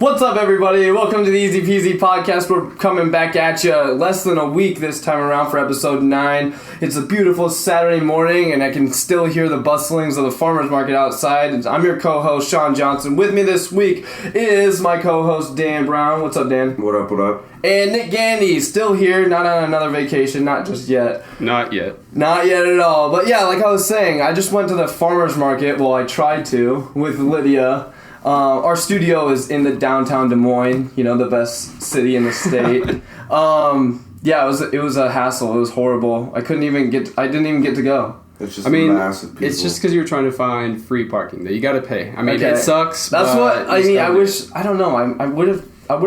What's up, everybody? Welcome to the EZPZ Podcast. We're coming back at you less than a week this time around for episode 9. It's a beautiful Saturday morning, and I can still hear the bustlings of the farmer's market outside. I'm your co-host, Shaun Johnson. With me this week is my co-host, Dan Brown. What's up, Dan? What up, what up? And Nick Gandy, still here, not on another vacation, not just yet. Not yet. Not yet at all. But yeah, like I was saying, I just went to the farmer's market, well, I tried to, with Lydia. Our studio is in the downtown Des Moines, you know, the best city in the state. Yeah, it was a hassle. It was horrible. I didn't even get to go. It's just massive people. It's just because you were trying to find free parking that you got to pay. I mean, okay. It sucks. That's what I mean. I don't know. I would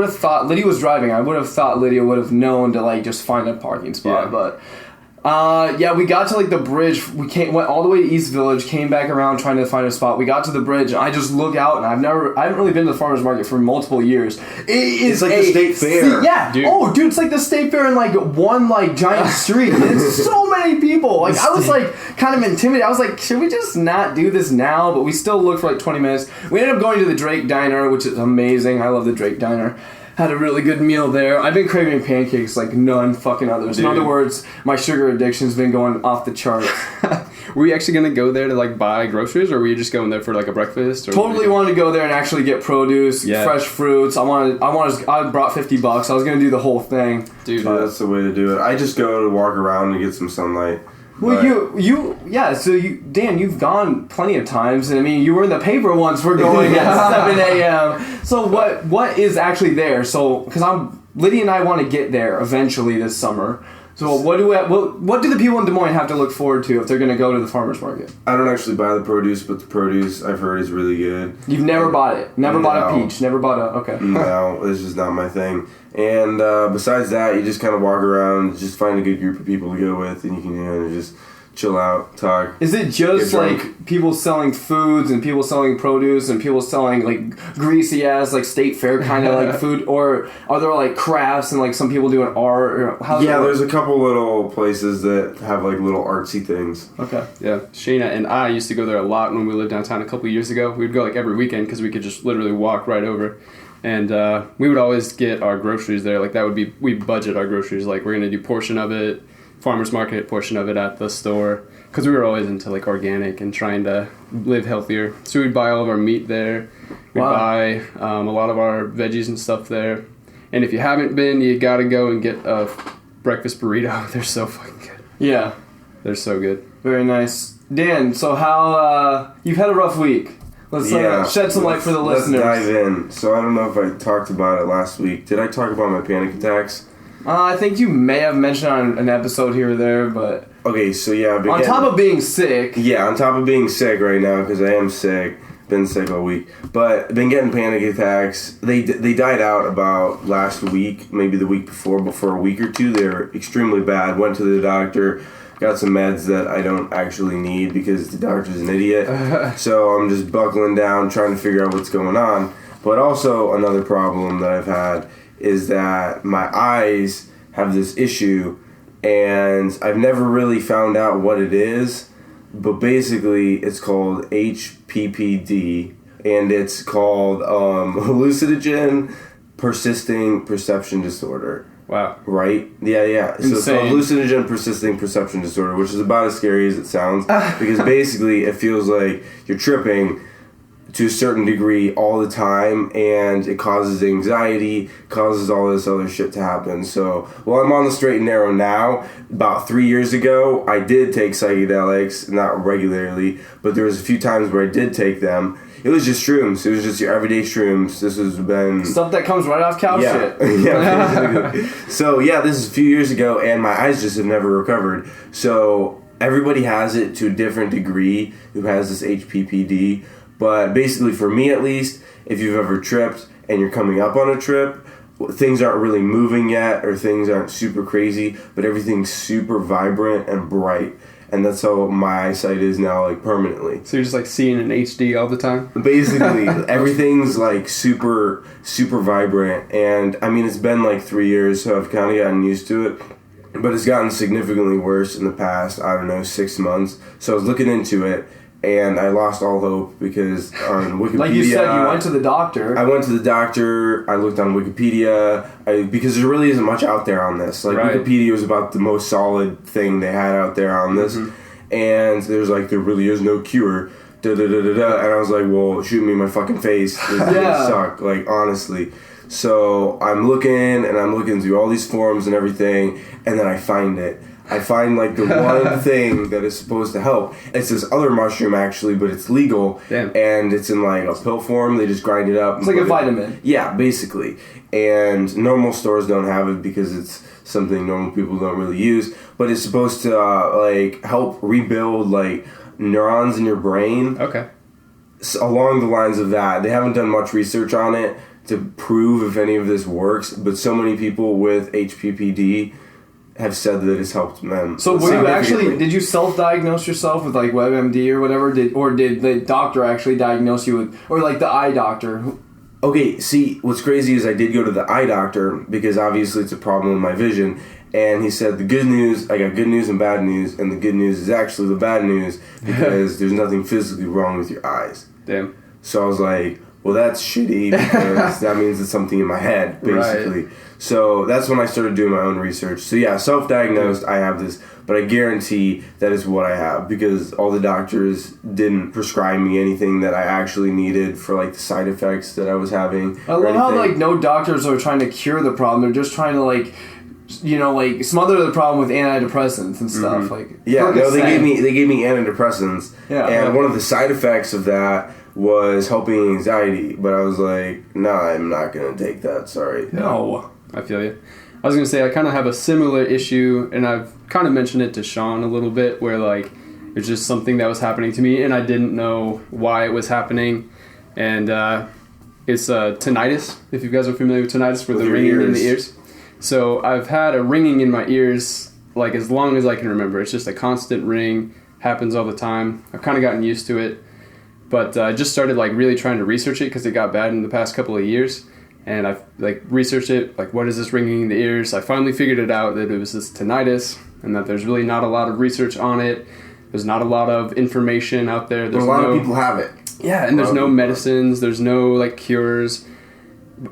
have thought Lydia was driving. I would have thought Lydia would have known to like just find a parking spot, but. Yeah, we got to like the bridge. Went all the way to East Village, came back around trying to find a spot. We got to the bridge, and I just look out, and I haven't really been to the farmer's market for multiple years. It's like the state fair. Yeah. Dude. Oh, dude, it's like the state fair in like one like giant street. It's so many people. Like I was like kind of intimidated. I was like, should we just not do this now? But we still looked for like 20 minutes. We ended up going to the Drake Diner, which is amazing. I love the Drake Diner. Had a really good meal there. I've been craving pancakes like none fucking others. Dude. In other words, my sugar addiction's been going off the charts. Were you actually going to go there to like buy groceries, or were you just going there for like a breakfast? Or totally wanted to go there and actually get produce, fresh fruits. I brought $50. I was going to do the whole thing. Dude, that's the way to do it. I just go to walk around and get some sunlight. Well, Dan, you've gone plenty of times, and I mean, you were in the paper once for going at 7 a.m. So what is actually there? So, because Lydia and I want to get there eventually this summer. So what do the people in Des Moines have to look forward to if they're going to go to the farmer's market? I don't actually buy the produce, but the produce I've heard is really good. You've never bought it? Never bought a peach? Never bought okay. No, it's just not my thing. And besides that, you just kind of walk around, just find a good group of people to go with, and you can just chill out, talk. Is it just like people selling foods and people selling produce and people selling like greasy ass like state fair kind of like food, or are there like crafts and like some people doing art? There's a couple little places that have like little artsy things. Okay. Yeah, Shayna and I used to go there a lot when we lived downtown a couple of years ago. We'd go like every weekend because we could just literally walk right over. And we would always get our groceries there. Like that would be, we budget our groceries. Like we're going to do portion of it, farmer's market, portion of it at the store. Because we were always into like organic and trying to live healthier. So we'd buy all of our meat there. We'd buy a lot of our veggies and stuff there. And if you haven't been, you got to go and get a breakfast burrito. They're so fucking good. Yeah. They're so good. Very nice. Dan, so how, you've had a rough week. Let's shed some light for the listeners. Let's dive in. So I don't know if I talked about it last week. Did I talk about my panic attacks? I think you may have mentioned on an episode here or there, but... Okay, so yeah... On top of being sick... Yeah, on top of being sick right now, because I am sick. Been sick all week. But been getting panic attacks. They died out about last week, maybe the week before a week or two. They were extremely bad. Went to the doctor... Got some meds that I don't actually need because the doctor's an idiot. So I'm just buckling down, trying to figure out what's going on. But also another problem that I've had is that my eyes have this issue, and I've never really found out what it is. But basically, it's called HPPD, and it's called Hallucinogen Persisting Perception Disorder. Wow. Right? Yeah. So it's called hallucinogen persisting perception disorder, which is about as scary as it sounds. Because basically it feels like you're tripping to a certain degree all the time, and it causes anxiety, causes all this other shit to happen. So, I'm on the straight and narrow now. About 3 years ago, I did take psychedelics, not regularly, but there was a few times where I did take them. It was just shrooms. It was just your everyday shrooms. This has been... Stuff that comes right off cow shit. Yeah, basically. So, this is a few years ago, and my eyes just have never recovered. So, everybody has it to a different degree who has this HPPD. But basically, for me at least, if you've ever tripped and you're coming up on a trip, things aren't really moving yet, or things aren't super crazy, but everything's super vibrant and bright. And that's how my eyesight is now, like, permanently. So you're just, like, seeing in HD all the time? Basically, everything's, like, super, super vibrant. And, I mean, it's been, like, 3 years, so I've kind of gotten used to it. But it's gotten significantly worse in the past, 6 months. So I was looking into it, and I lost all hope because on Wikipedia... Like you said, you went to the doctor. I went to the doctor. I looked on Wikipedia because there really isn't much out there on this. Like, right. Wikipedia was about the most solid thing they had out there on this. And there's like, there really is no cure. And I was like, well, shoot me in my fucking face. This is gonna suck, like, honestly. So I'm looking through all these forums and everything, and then I find it. I find like the one thing that is supposed to help. It's this other mushroom actually, but it's legal. Damn. And it's in like a pill form. They just grind it up. It's like a vitamin. Yeah, basically. And normal stores don't have it because it's something normal people don't really use. But it's supposed to like help rebuild like neurons in your brain. Okay. Along the lines of that. They haven't done much research on it to prove if any of this works. But so many people with HPPD have said that it's helped them. So were you actually, did you self-diagnose yourself with like WebMD or whatever? Did the doctor actually diagnose you with, or like the eye doctor? Okay, see, what's crazy is I did go to the eye doctor because obviously it's a problem with my vision. And he said the good news, I got good news and bad news, and the good news is actually the bad news because there's nothing physically wrong with your eyes. Damn. So I was like, well, that's shitty because that means it's something in my head, basically. Right. So that's when I started doing my own research. So yeah, self-diagnosed, I have this, but I guarantee that is what I have because all the doctors didn't prescribe me anything that I actually needed for like the side effects that I was having. I love how like no doctors are trying to cure the problem. They're just trying to like, you know, like smother the problem with antidepressants and stuff. Like yeah, no, they gave me antidepressants. Yeah, and one of the side effects of that was helping anxiety, but I was like, nah, I'm not gonna take that. Sorry. No. I feel you. I was going to say, I kind of have a similar issue, and I've kind of mentioned it to Shaun a little bit, where, like, it's just something that was happening to me, and I didn't know why it was happening, and it's tinnitus, if you guys are familiar with tinnitus, with the ringing in the ears. So I've had a ringing in my ears, like, as long as I can remember. It's just a constant ring, happens all the time. I've kind of gotten used to it, but I just started, like, really trying to research it, because it got bad in the past couple of years. And I've like researched it, like what is this ringing in the ears? I finally figured it out that it was this tinnitus and that there's really not a lot of research on it. There's not a lot of information out there. There's a lot of people have it. Yeah, and there's no medicines. There's no like cures.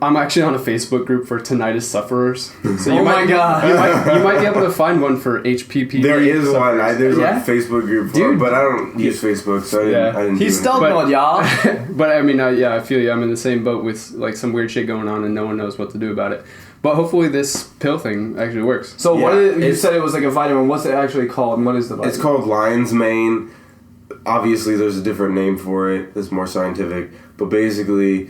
I'm actually on a Facebook group for tinnitus sufferers. So you my God. You might be able to find one for HPPD. There is sufferers. one. There's a Facebook group for it, but I don't use Facebook, so I didn't He's still going, y'all. But I mean, I feel you. I'm in the same boat with like some weird shit going on and no one knows what to do about it. But hopefully this pill thing actually works. So what you said it was like a vitamin. What's it actually called and what is the vitamin? It's called lion's mane. Obviously there's a different name for it that's more scientific. But basically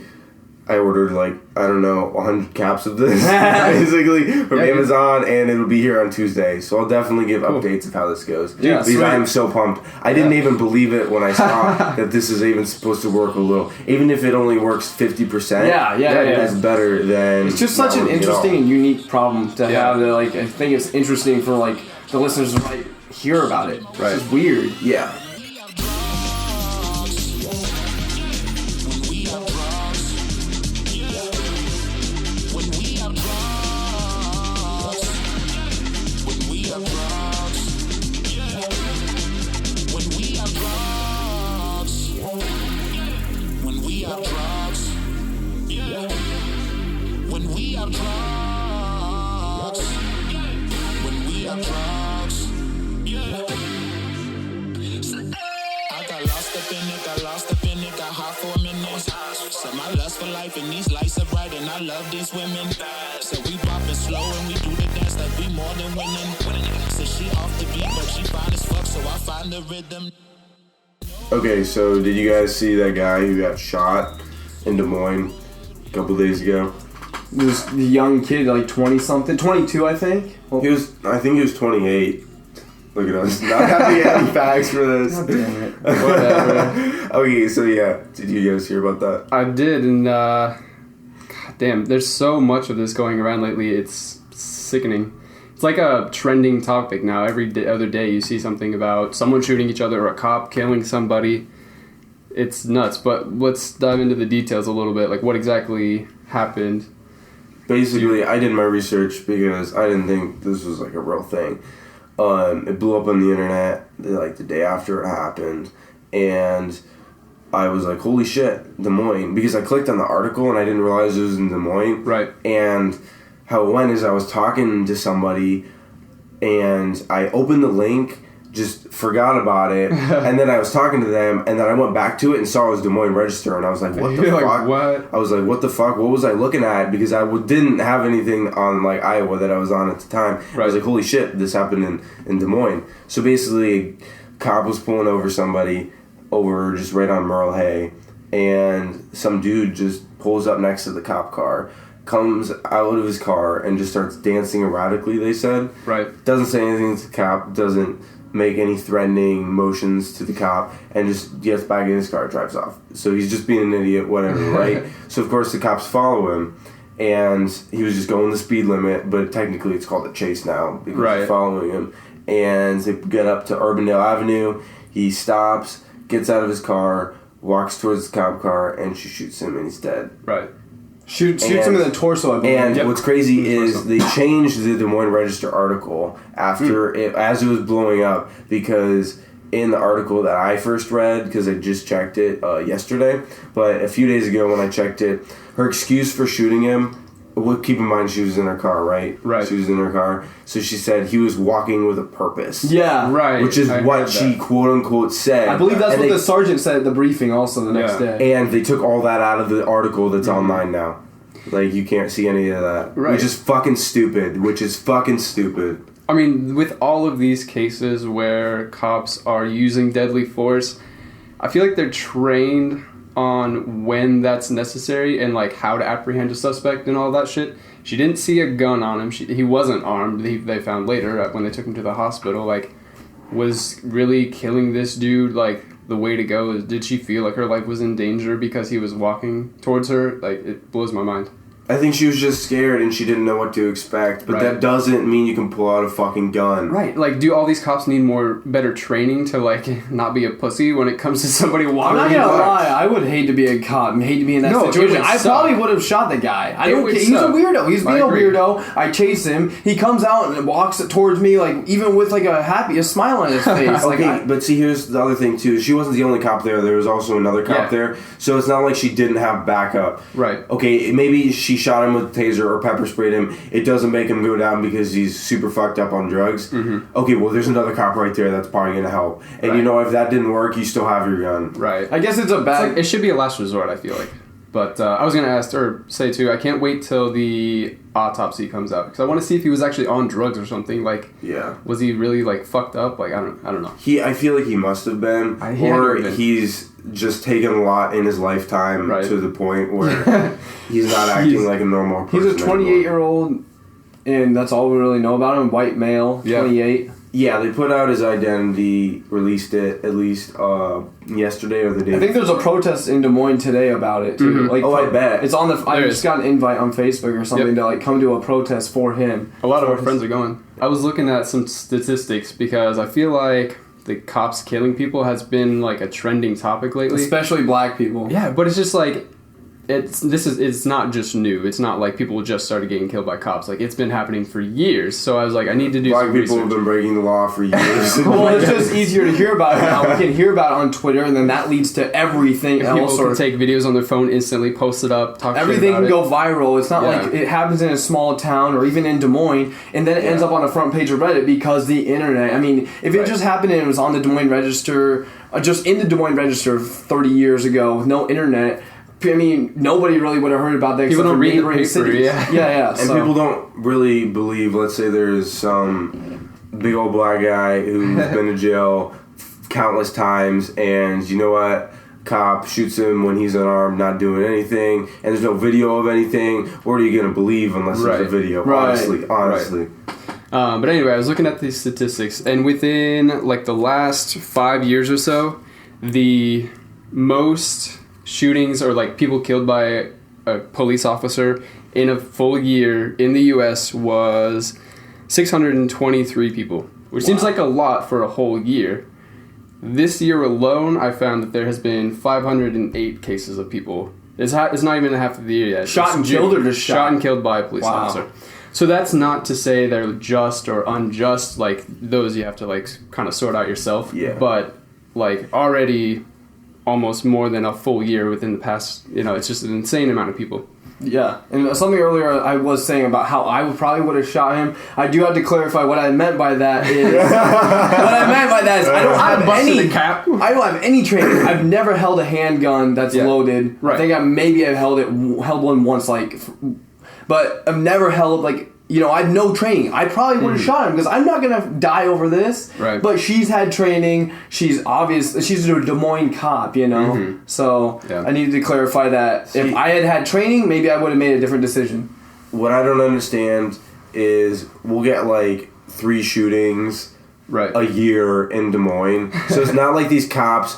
I ordered like, I don't know, 100 caps of this basically from Amazon, and it'll be here on Tuesday. So I'll definitely give updates of how this goes. Yeah, because I'm so pumped. I didn't even believe it when I saw that this is even supposed to work a little. Even if it only works 50%, that's better than... It's just such an interesting and unique problem to have. That, like, I think it's interesting for like the listeners to like, hear about it. Right. It's just weird. Yeah. Okay, so did you guys see that guy who got shot in Des Moines a couple days ago? This young kid, like 20-something, 22, I think. Well, I think he was 28. Look at us, not having any facts for this. God damn it. Whatever. Okay, so yeah, did you guys hear about that? I did, and God damn, there's so much of this going around lately. It's sickening. It's like a trending topic now. Every other day you see something about someone shooting each other or a cop killing somebody. It's nuts, but let's dive into the details a little bit. Like, what exactly happened? Basically, I did my research because I didn't think this was like a real thing. It blew up on the internet like the day after it happened, and I was like, holy shit, Des Moines, because I clicked on the article and I didn't realize it was in Des Moines. Right. And how it went is I was talking to somebody and I opened the link, just forgot about it, and then I was talking to them, and then I went back to it and saw it was Des Moines Register, and I was like, what the fuck? Like, what? I was like, what the fuck? What was I looking at? Because I didn't have anything on, like, Iowa that I was on at the time. Right. I was like, holy shit, this happened in Des Moines. So basically, a cop was pulling over somebody over just right on Merle Hay, and some dude just pulls up next to the cop car, comes out of his car, and just starts dancing erratically, they said. Right. Doesn't say anything to the cop, doesn't make any threatening motions to the cop, and just gets back in his car, drives off. So he's just being an idiot, whatever, right? So of course the cops follow him, and he was just going the speed limit, but technically it's called a chase now because they're following him. And they get up to Urbandale Avenue, he stops, gets out of his car, walks towards the cop car, and she shoots him, and he's dead. Right. Shoots him in the torso, I believe. And what's crazy is they changed the Des Moines Register article after as it was blowing up, because in the article that I first read, because I just checked it yesterday, but a few days ago when I checked it, her excuse for shooting him, keep in mind she was in her car, right? Right. She was in her car. So she said he was walking with a purpose. Yeah. Right. Which is what she quote-unquote said. I believe that's what the sergeant said at the briefing also the next day. And they took all that out of the article that's online now. Like, you can't see any of that. Right. Which is fucking stupid. I mean, with all of these cases where cops are using deadly force, I feel like they're trained on when that's necessary and, like, how to apprehend a suspect and all that shit. She didn't see a gun on him. He wasn't armed. They found later when they took him to the hospital. Like, was really killing this dude, like, the way to go? Did she feel like her life was in danger because he was walking towards her? Like, it blows my mind. I think she was just scared and she didn't know what to expect. But that doesn't mean you can pull out a fucking gun. Right. Like, do all these cops need better training to, like, not be a pussy when it comes to somebody walking? I'm not gonna lie. I would hate to be a cop and hate to be in that situation. I probably would have shot the guy. I don't care. He's a weirdo. He's being a weirdo. I chase him. He comes out and walks towards me, like, even with, like, a smile on his face. Okay, but see, here's the other thing, too. She wasn't the only cop there. There was also another cop there. So it's not like she didn't have backup. Right. Okay, maybe she shot him with a taser or pepper sprayed him. It doesn't make him go down because he's super fucked up on drugs. Mm-hmm. Okay, well, there's another cop right there that's probably going to help. And you know, if that didn't work, you still have your gun. Right. I guess it's it should be a last resort, I feel like. But I was going to ask, or say too, I can't wait till the autopsy comes out because I want to see if he was actually on drugs or something. Like, was he really, like, fucked up? Like, I don't know. I feel like he must have been, he's just taken a lot in his lifetime to the point where he's not acting like a normal person. He's a 28-year-old, and that's all we really know about him. White male, 28. Yeah, they put out his identity, released it at least yesterday or the day. I think there's a protest in Des Moines today about it too. Mm-hmm. Like, I bet it's on the. I just got an invite on Facebook or something to, like, come to a protest for him. A lot of our friends are going. I was looking at some statistics because I feel like the cops killing people has been, like, a trending topic lately, especially black people. Yeah, but it's just like. It's not just new. It's not like people just started getting killed by cops. Like, it's been happening for years. So I was like, I need to do some research. Black people have been breaking the law for years. Well, it's just easier to hear about it now. We can hear about it on Twitter, and then that leads to everything else. People can take videos on their phone instantly, post it up, talk everything shit about can go viral. It's not like it happens in a small town or even in Des Moines, and then it ends up on the front page of Reddit because the internet. I mean, if it just happened and it was on the Des Moines Register, just in the Des Moines Register 30 years ago with no internet, I mean, nobody really would have heard about that. People don't read the paper, cities. Yeah. And people don't really believe, let's say there's some big old black guy who's been to jail countless times, and you know what? Cop shoots him when he's unarmed, not doing anything, and there's no video of anything. What are you going to believe unless there's a video? Honestly. But anyway, I was looking at these statistics, and within, like, the last 5 years or so, the most shootings or, like, people killed by a police officer in a full year in the U.S. was 623 people, which seems like a lot for a whole year. This year alone, I found that there has been 508 cases of people. It's not even half of the year yet. Shot and killed or just shot and killed by a police officer. So that's not to say they're just or unjust. Like, those you have to, like, kind of sort out yourself. Yeah. But like already almost more than a full year within the past, it's just an insane amount of people. Yeah, and something earlier I was saying about how I probably would have shot him. I do have to clarify what I meant by that is I don't have any cap. I don't have any training. I've never held a handgun that's loaded. Right. I think I've held one once, but I've never held I have no training. I probably would have shot him because I'm not gonna die over this. Right. But she's had training. She's a Des Moines cop, So I needed to clarify that. If I had training, maybe I would have made a different decision. What I don't understand is we'll get 3 shootings a year in Des Moines. So it's not like these cops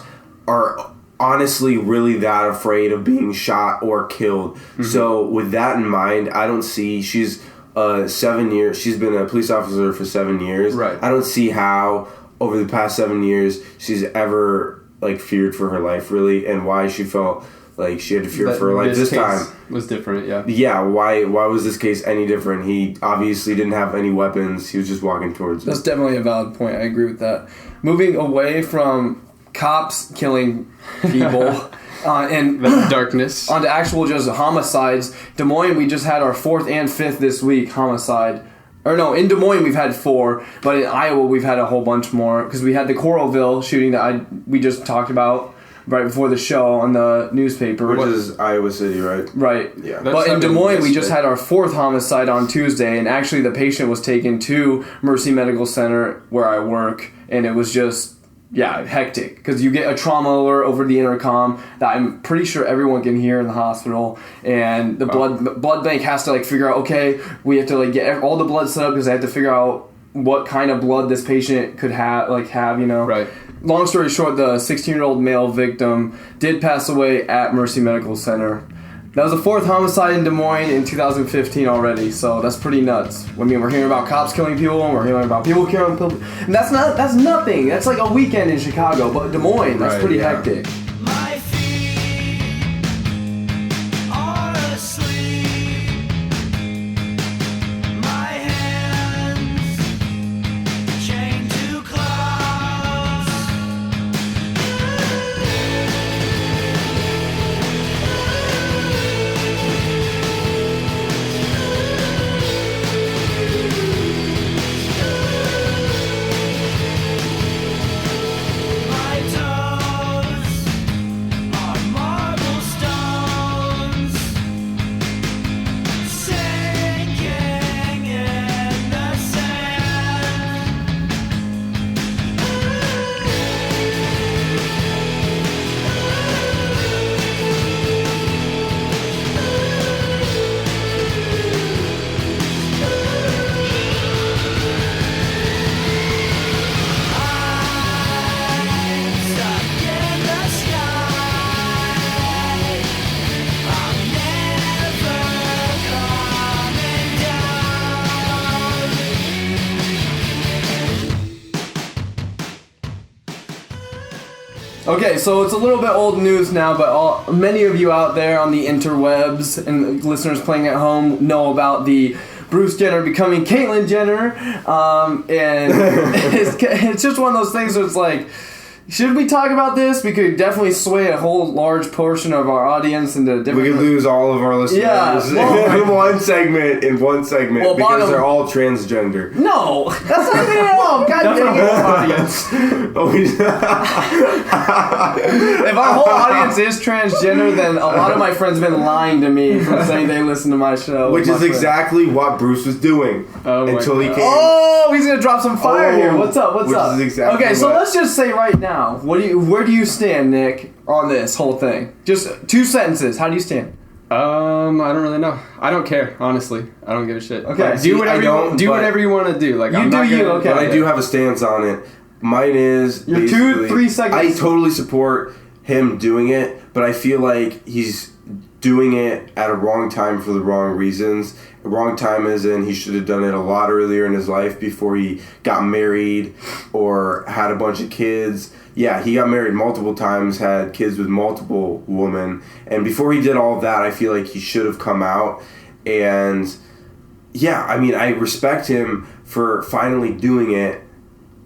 are honestly really that afraid of being shot or killed. Mm-hmm. So with that in mind, I don't see she's 7 years. She's been a police officer for 7 years. Right. I don't see how over the past 7 years she's ever feared for her life really, and why she felt like she had to fear for her life this time. Was different, yeah. Yeah. Why was this case any different? He obviously didn't have any weapons. He was just walking towards. That's definitely a valid point. I agree with that. Moving away from cops killing people. And the darkness. On to actual just homicides. Des Moines, we just had our 4th and 5th this week homicide. Or no, in Des Moines we've had 4, but in Iowa we've had a whole bunch more because we had the Coralville shooting that we just talked about right before the show on the newspaper. Which is Iowa City, right? Right. Yeah. But in Des Moines we just had our 4th homicide on Tuesday, and actually the patient was taken to Mercy Medical Center where I work, and it was just hectic because you get a trauma alert over the intercom that I'm pretty sure everyone can hear in the hospital, and the blood bank has to figure out, okay, we have to get all the blood set up because they have to figure out what kind of blood this patient could have. Right. Long story short, the 16-year-old male victim did pass away at Mercy Medical Center. That was the 4th homicide in Des Moines in 2015 already, so that's pretty nuts. I mean, we're hearing about cops killing people, and we're hearing about people killing people. And that's nothing. That's like a weekend in Chicago, but Des Moines, that's pretty hectic. My feet are asleep. My hands chained to clouds. My toes are marble stones, sinking in the sand. I'm stuck in the sky. I'm never coming down. Okay, so it's a little bit old news now, but many of you out there on the interwebs and listeners playing at home know about the Bruce Jenner becoming Caitlyn Jenner, and it's just one of those things where it's should we talk about this? We could definitely sway a whole large portion of our audience into different... We could lose all of our listeners in one segment because they're all transgender. No, that's not even at all. God dang it, audience. If our whole audience is transgender, then a lot of my friends have been lying to me for saying they listen to my show. Which is exactly what Bruce was doing until he came. Oh, he's gonna drop some fire here. What's up? Which is exactly okay, so let's just say right now, where do you stand, Nick, on this whole thing? Just 2 sentences. How do you stand? I don't really know. I don't care, honestly. I don't give a shit. Okay. Like, do whatever you want to do. Okay. But I do have a stance on it. Mine is your 2-3 seconds. I totally support him doing it, but I feel like he's doing it at a wrong time for the wrong reasons. The wrong time as in he should have done it a lot earlier in his life before he got married or had a bunch of kids. Yeah, he got married multiple times, had kids with multiple women, and before he did all of that, I feel like he should have come out. And yeah, I mean, I respect him for finally doing it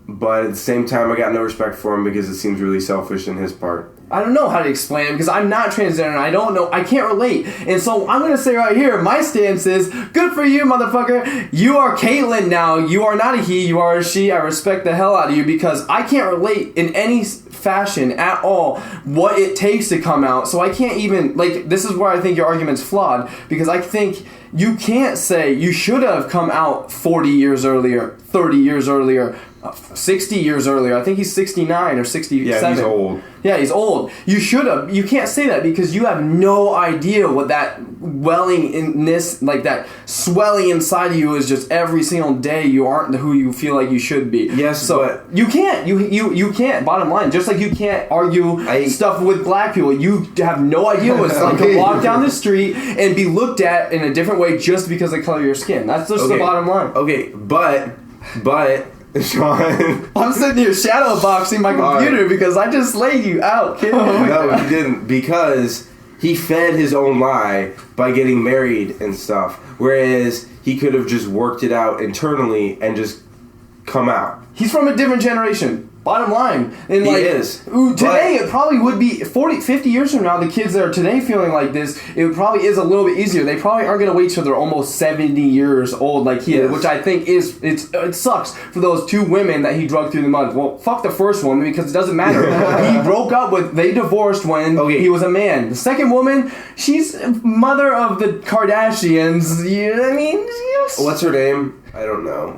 But at the same time, I got no respect for him because it seems really selfish in his part. I don't know how to explain it because I'm not transgender and I don't know. I can't relate. And so I'm going to say right here, my stance is, good for you, motherfucker. You are Caitlyn now. You are not a he. You are a she. I respect the hell out of you because I can't relate in any fashion at all what it takes to come out. So I can't even, like, this is where I think your argument's flawed because I think you can't say you should have come out 40 years earlier, 30 years earlier, 60 years earlier. I think he's 69 or 67. Yeah, he's old. Yeah, he's old. You should have. You can't say that because you have no idea what that wellingness, like that swelling inside of you is just every single day. You aren't who you feel like you should be. Yes, so but you can't. You can't. Bottom line, just like you can't argue stuff with black people. You have no idea what it's like to walk down the street and be looked at in a different way just because of the color of your skin. That's just the bottom line. Okay, but Shaun, I'm sitting here shadow boxing my computer because I just laid you out, kid. No, he didn't, because he fed his own lie by getting married and stuff, whereas he could have just worked it out internally and just come out. He's from a different generation. Bottom line. And He like, is. Today, it probably would be 40, 50 years from now, the kids that are today feeling like this, it probably is a little bit easier. They probably aren't going to wait till they're almost 70 years old like he is, which I think it sucks for those two women that he drugged through the mud. Well, fuck the first woman because it doesn't matter. He broke up they divorced when he was a man. The second woman, she's mother of the Kardashians. You know what I mean? What's her name? I don't know.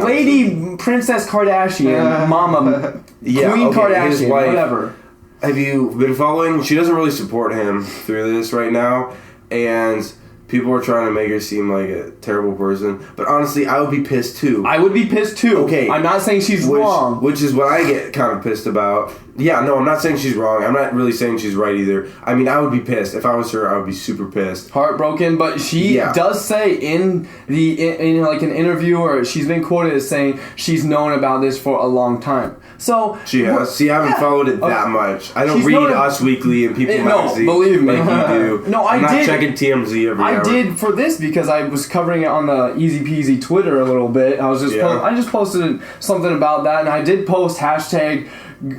Lady Princess Kardashian, Mama, Queen Kardashian, whatever. Have you been following? She doesn't really support him through this right now, and people are trying to make her seem like a terrible person. But honestly, I would be pissed too. I would be pissed too. Okay. I'm not saying she's wrong. Which is what I get kind of pissed about. Yeah, no, I'm not saying she's wrong. I'm not really saying she's right either. I mean, I would be pissed. If I was her, I would be super pissed. Heartbroken, but she does say in like an interview, or she's been quoted as saying she's known about this for a long time. So she has. See, I haven't followed it that much. I don't read Us Weekly and People Magazine. No, believe me, like you do. No, I'm not checking TMZ every hour. I did for this because I was covering it on the EZPZ Twitter a little bit. I was just I just posted something about that, and I did post hashtag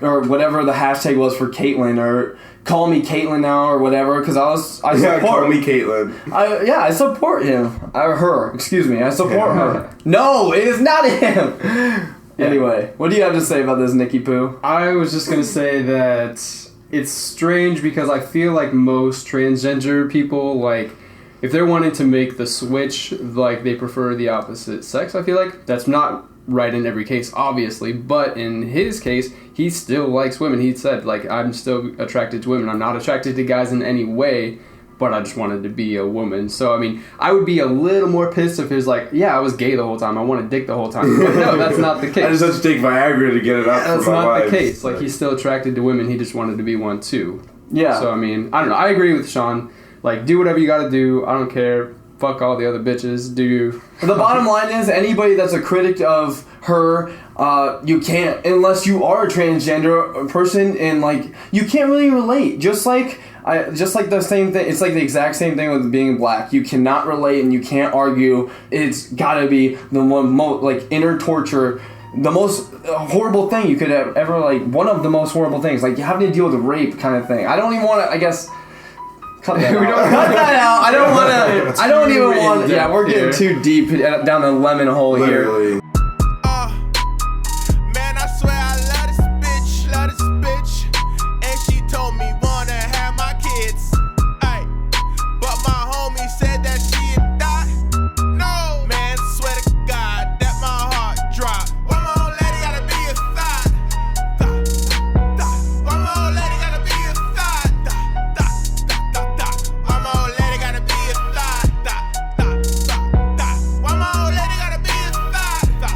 or whatever the hashtag was for Caitlyn, or call me Caitlyn now, or whatever, because I support. Call me Caitlyn. I support him or her. Excuse me, I support her. No, it is not him. Anyway, what do you have to say about this, Nicky Poo? I was just gonna say that it's strange because I feel like most transgender people, like, if they're wanting to make the switch, like, they prefer the opposite sex, I feel like that's not right in every case, obviously, but in his case, he still likes women. He said, like, I'm still attracted to women. I'm not attracted to guys in any way, but I just wanted to be a woman. So, I mean, I would be a little more pissed if he was like, yeah, I was gay the whole time. I wanted dick the whole time. But no, that's not the case. I just have to take Viagra to get it up. That's not the case. Like, he's still attracted to women. He just wanted to be one, too. Yeah. So, I mean, I don't know. I agree with Shaun. Like, do whatever you gotta do. I don't care. Fuck all the other bitches. The bottom line is, anybody that's a critic of her, you can't, unless you are a transgender person, and like, you can't really relate. Just like the same thing. It's like the exact same thing with being black. You cannot relate and you can't argue. It's gotta be the one like inner torture. The most horrible thing you could have ever, like, one of the most horrible things, like having to deal with rape kind of thing. I don't even want to, I guess. Cut that out. Cut that out. I don't want to. I don't even want. Yeah, we're getting too deep down the lemon hole Literally. here. Man, I swear I love this bitch, and she told me wanna have my kids. Ay, but my homie said that she'd die. No, man, swear to God that my heart dropped. One more lady gotta be a thought. One more lady gotta be a thought. One more lady gotta be a thought. One more lady gotta be a thought.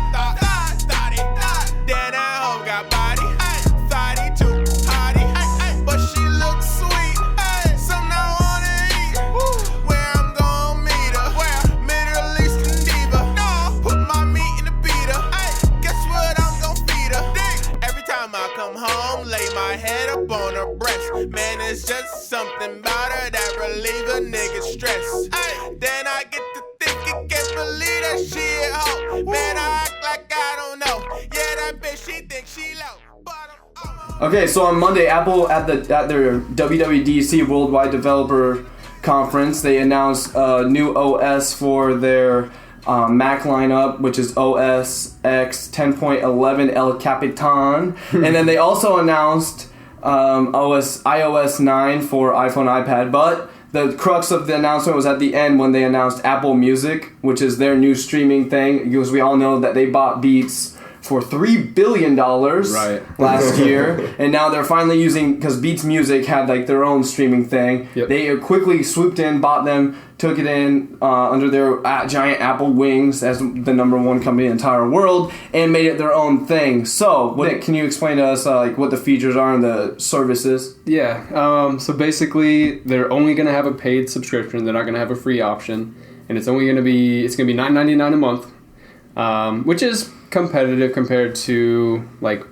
Okay, so on Monday, Apple at their WWDC Worldwide Developer Conference, they announced a new OS for their Mac lineup, which is OS X 10.11 El Capitan, and then they also announced iOS 9 for iPhone, iPad, but the crux of the announcement was at the end when they announced Apple Music, which is their new streaming thing, because we all know that they bought Beats for $3 billion last year, and now they're finally using, because Beats Music had like their own streaming thing. Yep. They quickly swooped in, bought them, took it in under their giant Apple wings as the #1 company in the entire world, and made it their own thing. So, Nick, can you explain to us like what the features are and the services? Yeah. So basically, they're only going to have a paid subscription. They're not going to have a free option, and it's going to be $9.99 a month, which is competitive compared to like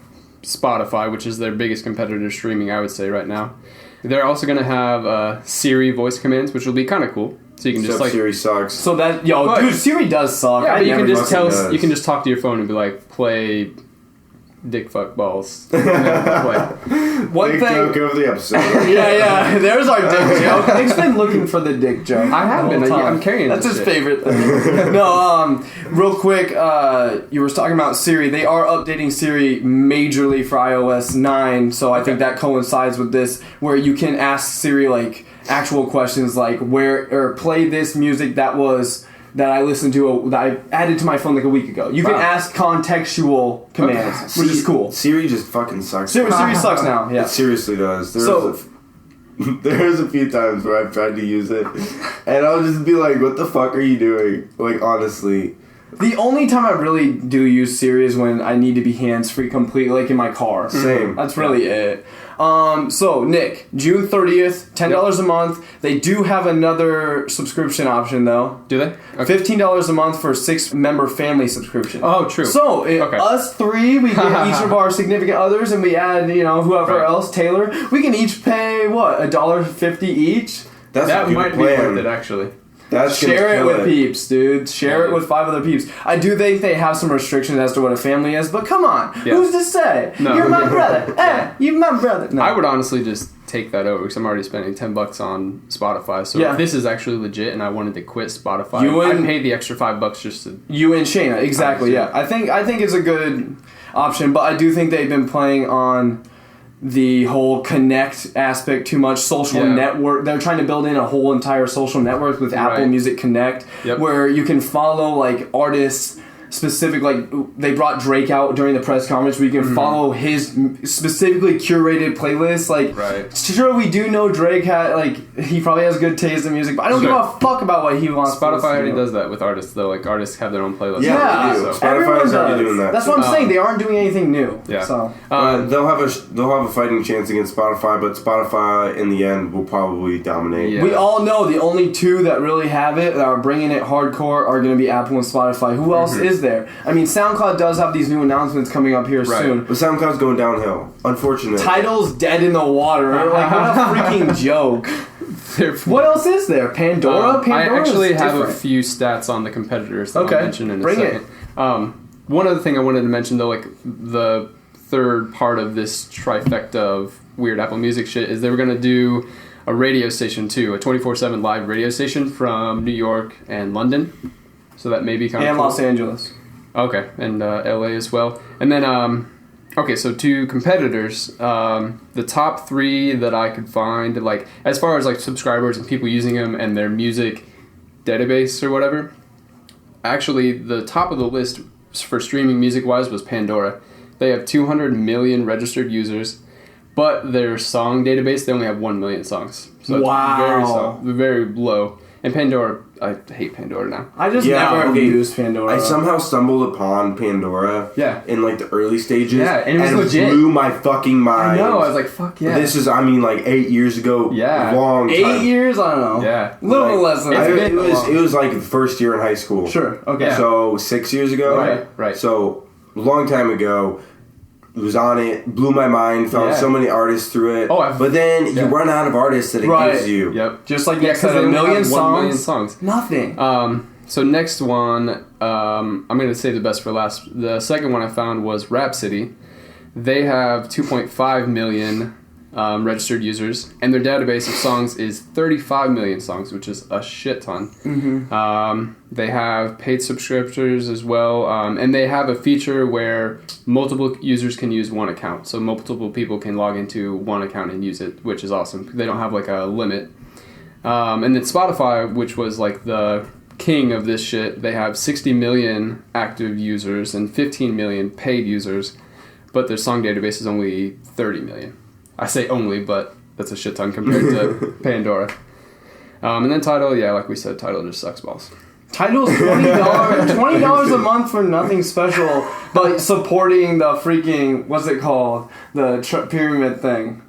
Spotify, which is their biggest competitor streaming, I would say right now. They're also going to have Siri voice commands, which will be kind of cool. So you can just like Siri sucks. So that dude, Siri does suck. Yeah, but you can just talk to your phone and be like, play dick fuck balls. One thing joke of the episode. yeah, there's our dick joke. Nick's been looking for the dick joke. I have been. I'm carrying. That's his favorite thing. No, real quick, you were talking about Siri. They are updating Siri majorly for iOS 9, so I think that coincides with this, where you can ask Siri like actual questions like play this music that I listened to, that I added to my phone like a week ago. You can ask contextual commands, which is cool. Siri just fucking sucks. Siri sucks now. Yeah, it seriously does. There's a few times where I've tried to use it, and I'll just be like, "What the fuck are you doing?" Like, honestly. The only time I really do use Siri is when I need to be hands-free completely, like in my car. Same. That's really it. So, Nick, June 30th, $10 a month. They do have another subscription option, though. Do they? Okay. $15 a month for a 6-member family subscription. Oh, true. So, us three, we get each of our significant others, and we add, whoever else, Taylor. We can each pay, $1.50 each? That might be worth it, actually. Share it with peeps, dude. Share it with 5 other peeps. I do think they have some restrictions as to what a family is, but come on. Yeah. Who's to say? No. You're my brother. You're my brother. No. I would honestly just take that over because I'm already spending $10 on Spotify. So if this is actually legit and I wanted to quit Spotify, I'd pay the extra $5 just to... You and Shayna, exactly, yeah. I think it's a good option, but I do think they've been playing on the whole connect aspect too much. Social network, they're trying to build in a whole entire social network with Apple Music Connect, where you can follow like artists specific, like they brought Drake out during the press conference where you can follow his specifically curated playlist. Like, sure, we do know Drake he probably has good taste in music, but I don't give a fuck about what he wants. Spotify already does that with artists, though. Like, artists have their own playlist. Yeah, they do. Spotify's already doing that. That's what I'm saying. They aren't doing anything new. Yeah. So they'll have a fighting chance against Spotify, but Spotify in the end will probably dominate. Yeah. We all know the only two that really have it, that are bringing it hardcore, are going to be Apple and Spotify. Who else is there? I mean, SoundCloud does have these new announcements coming up here soon. But SoundCloud's going downhill, unfortunately. Tidal's dead in the water. Like, what a freaking joke. What else is there? Pandora? I actually have a few stats on the competitors that I'll mention in a second. One other thing I wanted to mention, though, like the third part of this trifecta of weird Apple Music shit, is they were going to do a radio station, too, a 24/7 live radio station from New York and London. So that may be kind of cool. And Los Angeles. Okay, and LA as well. And then, so 2 competitors. The top 3 that I could find, like, as far as, like, subscribers and people using them and their music database or whatever, actually, the top of the list for streaming music-wise was Pandora. They have 200 million registered users, but their song database, they only have 1 million songs. So it's very low. And Pandora, I hate Pandora now. I just never used Pandora. I somehow stumbled upon Pandora in like the early stages. Yeah, and it was legit. Blew my fucking mind. I know, I was like, fuck yeah. This is, like 8 years ago. Yeah. Long time. 8 years? I don't know. Yeah. A little less than that. It was like the first year in high school. Sure, okay. Yeah. So 6 years ago. Right. So a long time ago. Was on it, blew my mind, found so many artists through it. But then you run out of artists that it gives you. Yep. Just like next to a million songs. Nothing. So next one, I'm going to save the best for last. The second one I found was Rhapsody. They have 2.5 million registered users, and their database of songs is 35 million songs, which is a shit ton. They have paid subscribers as well, and they have a feature where multiple users can use one account, so multiple people can log into one account and use it, which is awesome. They don't have like a limit. And then Spotify, which was like the king of this shit, they have 60 million active users and 15 million paid users, but their song database is only 30 million. I say only, but that's a shit ton compared to Pandora. And then Tidal, yeah, like we said, Tidal just sucks balls. Tidal's $20 a month for nothing special, but supporting the freaking, what's it called? The pyramid thing.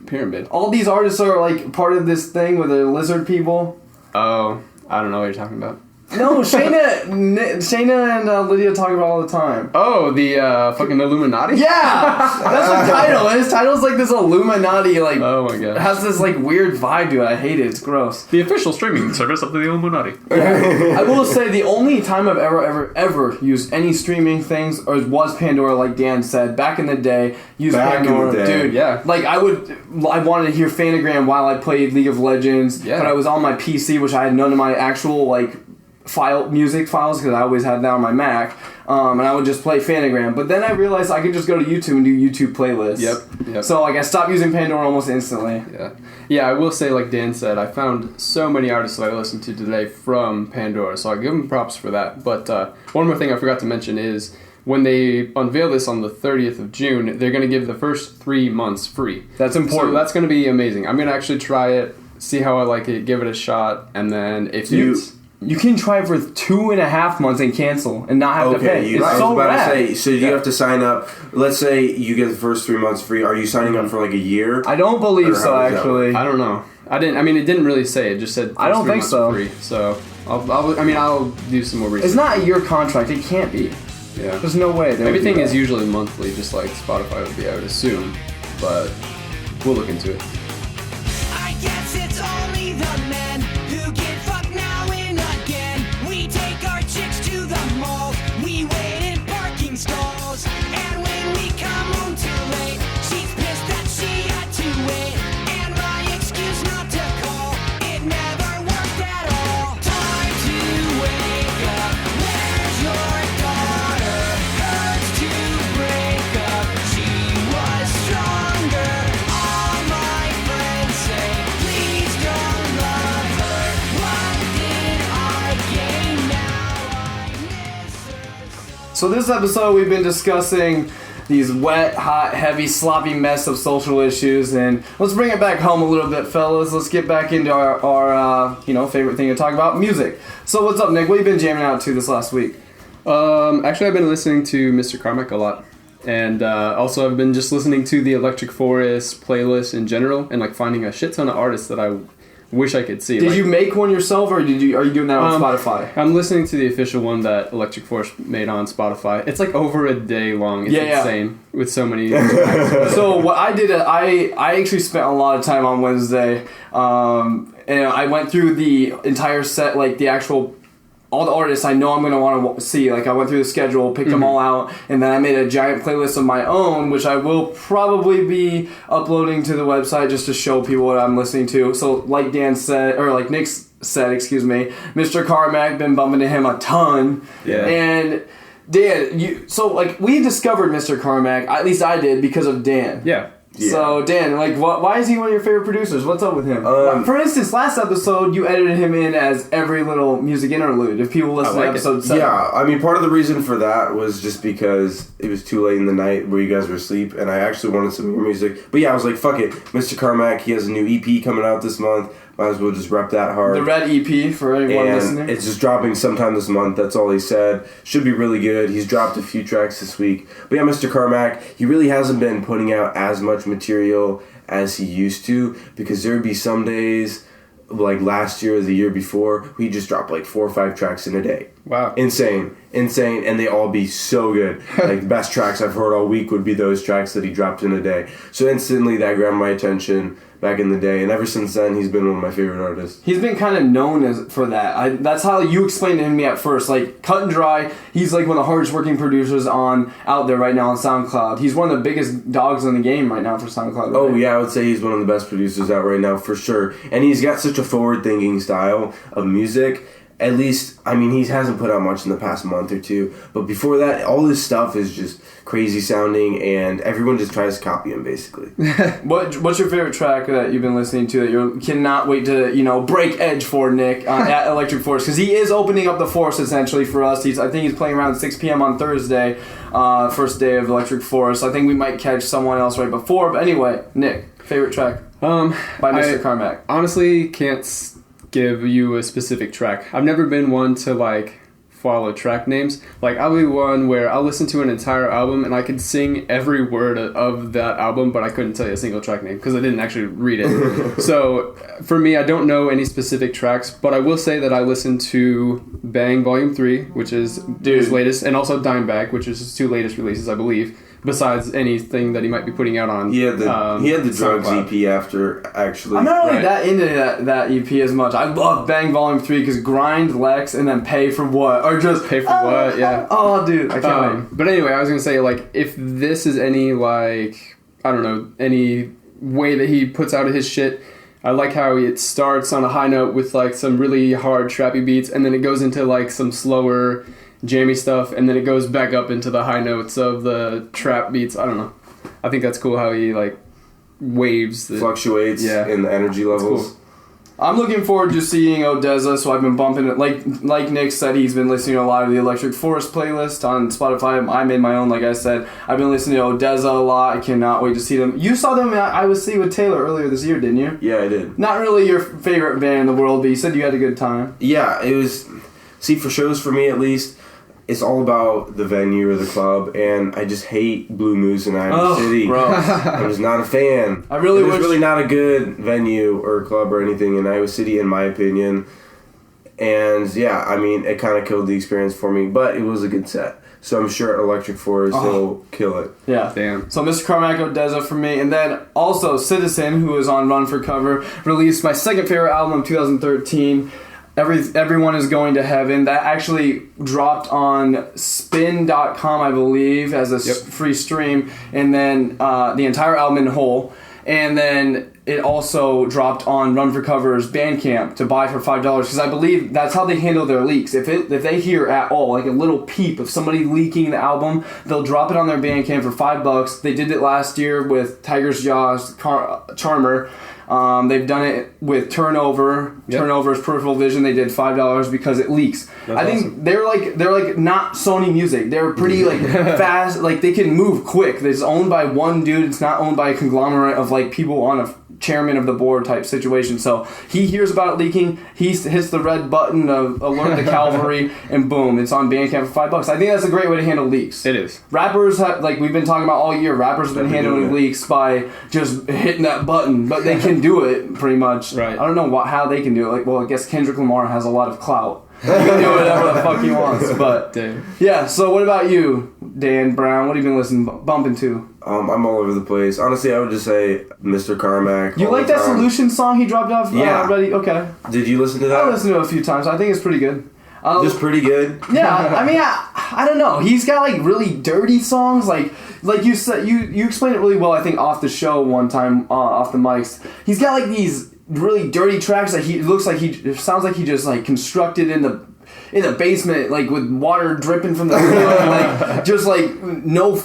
Pyramid? All these artists are like part of this thing with the lizard people. Oh, I don't know what you're talking about. No, Shayna and Lydia talk about all the time. Oh, the fucking Illuminati? Yeah! That's what Tidal is. Tidal's like this Illuminati, like... Oh my god. It has this like weird vibe to it. I hate it. It's gross. The official streaming service of the Illuminati. I will say the only time I've ever used any streaming things was Pandora, like Dan said. Back in the day, Pandora. Dude, yeah. Like I wanted to hear Fanagram while I played League of Legends, but I was on my PC, which I had none of my actual like music files because I always had that on my Mac, and I would just play Fanagram. But then I realized I could just go to YouTube and do YouTube playlists. Yep. So like I stopped using Pandora almost instantly. Yeah, I will say, like Dan said, I found so many artists that I listened to today from Pandora, so I give them props for that. But one more thing I forgot to mention is when they unveil this on the 30th of June, they're going to give the first 3 months free. That's important. So that's going to be amazing. I'm going to actually try it, see how I like it, give it a shot, and then if you can try for 2.5 months and cancel and not have to pay. It's so rad. So you have to sign up. Let's say you get the first 3 months free. Are you signing up for like a year? I don't believe so, actually. I don't know. It didn't really say. It just said I don't think so. Free. So I'll do some more research. It's not a year contract. It can't be. Yeah. There's no way. Everything is usually monthly, just like Spotify would be, I would assume. But we'll look into it. I guess it's only the men who get fucked now and again. We take our chicks to the mall. We wait in parking stalls. And when we come home too late, she's pissed that she had to wait. And my excuse not to call, it never worked at all. Time to wake up. Where's your daughter? Hurts to break up. She was stronger. All my friends say, please don't love her. What did I gain now? I miss her. So this episode we've been discussing these wet, hot, heavy, sloppy mess of social issues, and let's bring it back home a little bit, fellas. Let's get back into our favorite thing to talk about, music. So what's up, Nick? What have you been jamming out to this last week? Actually, I've been listening to Mr. Carmack a lot. And also I've been just listening to the Electric Forest playlist in general and like finding a shit ton of artists that I wish I could see. Did you make one yourself, or are you doing that on Spotify? I'm listening to the official one that Electric Forest made on Spotify. It's like over a day long. It's insane with so many tracks. So what I did, I actually spent a lot of time on Wednesday, and I went through the entire set, like the actual all the artists I know I'm going to want to see. Like I went through the schedule, picked them all out, and then I made a giant playlist of my own, which I will probably be uploading to the website just to show people what I'm listening to. So like Dan said, or like Nick said, excuse me, Mr. Carmack, been bumping to him a ton. Yeah. And Dan, we discovered Mr. Carmack, at least I did, because of Dan. Yeah. So Dan, why is he one of your favorite producers? What's up with him? For instance, last episode you edited him in as every little music interlude. If people listen to episode 7. Yeah, I mean, part of the reason for that was just because it was too late in the night where you guys were asleep, and I actually wanted some more music. But yeah, I was like, fuck it, Mr. Carmack, he has a new EP coming out this month. Might as well just rep that hard. The Red EP for everyone listening. It's just dropping sometime this month. That's all he said. Should be really good. He's dropped a few tracks this week. But yeah, Mr. Carmack, he really hasn't been putting out as much material as he used to, because there would be some days, like last year or the year before, he just dropped like 4 or 5 tracks in a day. Wow. Insane. And they all be so good. Like the best tracks I've heard all week would be those tracks that he dropped in a day. So instantly that grabbed my attention. back in the day, and ever since then, he's been one of my favorite artists. He's been kind of known for that. That's how you explained it to me at first. Like, cut and dry, he's like one of the hardest working producers out there right now on SoundCloud. He's one of the biggest dogs in the game right now for SoundCloud. Right? Oh, yeah, I would say he's one of the best producers out right now, for sure. And he's got such a forward-thinking style of music. At least, I mean, he hasn't put out much in the past month or two. But before that, all this stuff is just crazy sounding, and everyone just tries to copy him, basically. What's your favorite track that you've been listening to that you cannot wait to, break edge for, Nick, at Electric Force? Because he is opening up the Force, essentially, for us. I think he's playing around 6 p.m. on Thursday, first day of Electric Force. I think we might catch someone else right before. But anyway, Nick, favorite track by Mr. Carmack. Honestly, can't give you a specific track. I've never been one to follow track names. I'll be one where I'll listen to an entire album and I could sing every word of that album, but I couldn't tell you a single track name because I didn't actually read it. So for me, I don't know any specific tracks, but I will say that I listened to Bang Volume 3, which is his latest, and also Dimebag, which is his 2 latest releases, I believe, besides anything that he might be putting out on He had the Drugs SoundCloud. EP after, actually. I'm not really that into that EP as much. I love Bang Volume 3 because Grind, Lex, and then Pay for What are just... Pay for What, yeah. Oh, dude, I can't wait. But anyway, I was going to say, if this is any, I don't know, any way that he puts out his shit, I like how it starts on a high note with, some really hard, trappy beats, and then it goes into, some slower... jammy stuff, and then it goes back up into the high notes of the trap beats. I don't know. I think that's cool how he waves. Fluctuates in the energy levels. Cool. I'm looking forward to seeing Odessa, so I've been bumping it. Like Nick said, he's been listening to a lot of the Electric Forest playlist on Spotify. I made my own, like I said. I've been listening to Odessa a lot. I cannot wait to see them. You saw them at Iowa City with Taylor earlier this year, didn't you? Yeah, I did. Not really your favorite band in the world, but you said you had a good time. Yeah, it was... See, for shows, for me at least... It's all about the venue or the club, and I just hate Blue Moose in Iowa City. I'm just not a fan. There's really not a good venue or club or anything in Iowa City, in my opinion. And yeah, I mean, it kind of killed the experience for me, but it was a good set. So I'm sure at Electric Forest they'll kill it. Yeah. Damn. So Mr. Carmack, Odessa for me. And then also Citizen, who is on Run for Cover, released my second favorite album of 2013. Everyone is Going to Heaven. That actually dropped on spin.com, I believe, as a free stream. And then the entire album in whole. And then it also dropped on Run for Cover's Bandcamp to buy for $5. Because I believe that's how they handle their leaks. If they hear at all, a little peep of somebody leaking the album, they'll drop it on their Bandcamp for $5. They did it last year with Tiger's Jaws, Charmer. They've done it with Turnover. Yep. Turnover's Peripheral Vision. They did $5 because it leaks. That's awesome. They're not Sony Music. They're pretty fast. They can move quick. It's owned by one dude. It's not owned by a conglomerate of people on a chairman of the board type situation. So he hears about it leaking. He hits the red button of alert the cavalry, and boom, it's on Bandcamp for $5. I think that's a great way to handle leaks. It is. Rappers have, we've been talking about all year. Rappers have been handling leaks by just hitting that button, but they can do it pretty much. Right. I don't know how they can do it. I guess Kendrick Lamar has a lot of clout. He can do whatever the fuck he wants. But yeah. So what about you, Dan Brown? What have you been bumping to? I'm all over the place. Honestly, I would just say Mr. Carmack. You like that Solution song he dropped off already? Okay. Did you listen to that? I listened to it a few times. I think it's pretty good. Just pretty good? Yeah. I mean, I don't know. He's got really dirty songs. Like you said, you explained it really well, I think, off the show one time, off the mics. He's got these really dirty tracks that it sounds like he just constructed in the basement, with water dripping from the ceiling, just no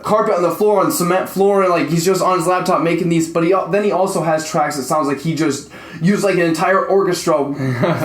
carpet on the floor, on cement floor, and he's just on his laptop making these. But then he also has tracks that sounds like he just used an entire orchestra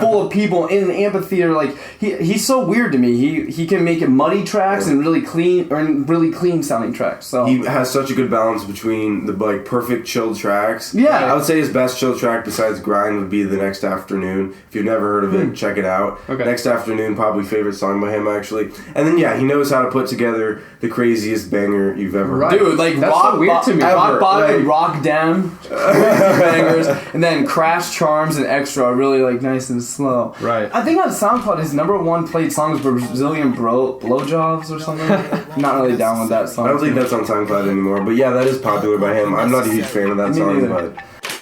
full of people in an amphitheater. He's so weird to me. He can make muddy tracks and really clean sounding tracks. So he has such a good balance between the I chilled tracks. Yeah, I would say his best chill track besides Grind would be The Next Afternoon. If you've never heard of it, check it out. Okay. Next Afternoon, probably favorite song by him actually. And then he knows how to put together the craziest banger you've ever heard. Dude, that's so weird to me. Rock Bottom, Rock Down, bangers, and then Crash, Charms, and Extra are really nice and slow. Right. I think on SoundCloud his number one played songs were Brazilian Blowjobs or something. Not really down with that song. I don't think that's on SoundCloud anymore, but yeah, that is popular by him. I'm not a huge fan of that song, but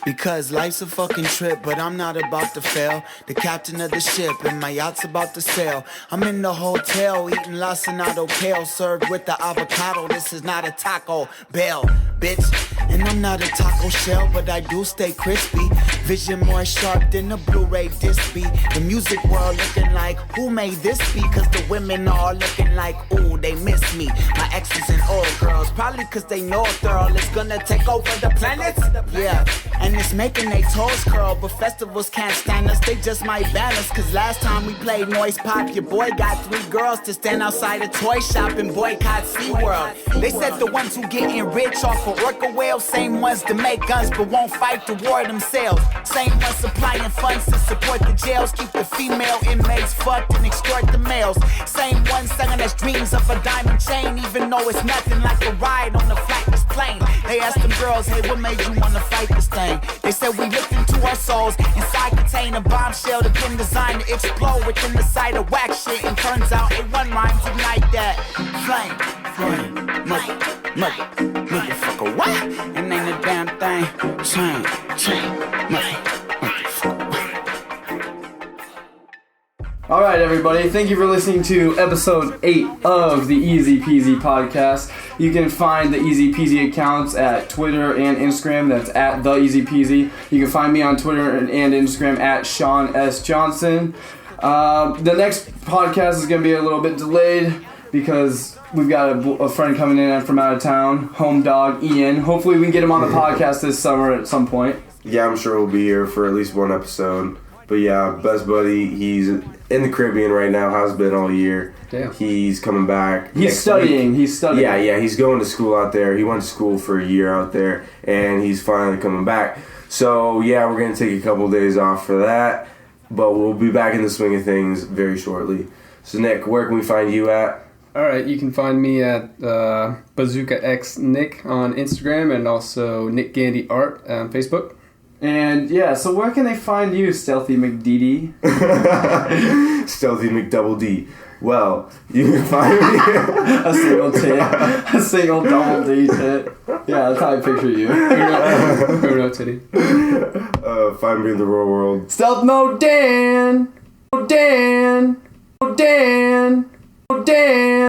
Because life's a fucking trip, but I'm not about to fail. The captain of the ship and my yacht's about to sail. I'm in the hotel eating Lacinado kale served with the avocado. This is not a Taco Bell, bitch. And I'm not a taco shell, but I do stay crispy. Vision more sharp than the Blu-ray disc be. The music world looking like, who made this beat? Cause the women are looking like, ooh, they miss me. My exes and old girls, probably cause they know a girl is gonna take over the planet. Yeah, and it's making they toes curl, but festivals can't stand us, they just might ban us. Cause last time we played Noise Pop, your boy got 3 girls to stand outside a toy shop and boycott SeaWorld. They said the ones who getting rich off of orca whales, same ones to make guns but won't fight the war themselves. Same ones supplying funds to support the jails, keep the female inmates fucked and extort the males. Same ones selling us dreams of a diamond chain, even though it's nothing like a ride on the flightless plane. They asked them girls, hey, what made you wanna fight this thing? They said we looked into our souls, inside contain a bombshell that been designed to explode within the sight of whack shit. And turns out it one rhymes ignite that flame, motherfucker, what? And ain't a damn thing All right, everybody. Thank you for listening to episode 8 of the EZPZ Podcast. You can find the EZPZ accounts at Twitter and Instagram. That's at the EZPZ. You can find me on Twitter and Instagram at Shaun S. Johnson. The next podcast is going to be a little bit delayed because we've got a friend coming in from out of town, home dog Ian. Hopefully we can get him on the podcast this summer at some point. Yeah, I'm sure he'll be here for at least one episode. But yeah, best buddy, he's in the Caribbean right now, has been all year. Damn. He's coming back. He's studying. Yeah, he's going to school out there. He went to school for a year out there, and he's finally coming back. So yeah, we're going to take a couple days off for that, but we'll be back in the swing of things very shortly. So Nick, where can we find you at? All right, you can find me at Bazooka X Nick on Instagram and also Nick Gandy Art on Facebook. And yeah, so where can they find you, Stealthy McDD? Stealthy McDouble-D. Well, you can find me a single tit, a single double D tit. Yeah, that's how I picture you. Who knows, Titty? Find me in the real world. Stealth mode Dan. Dan. Dan. Dan.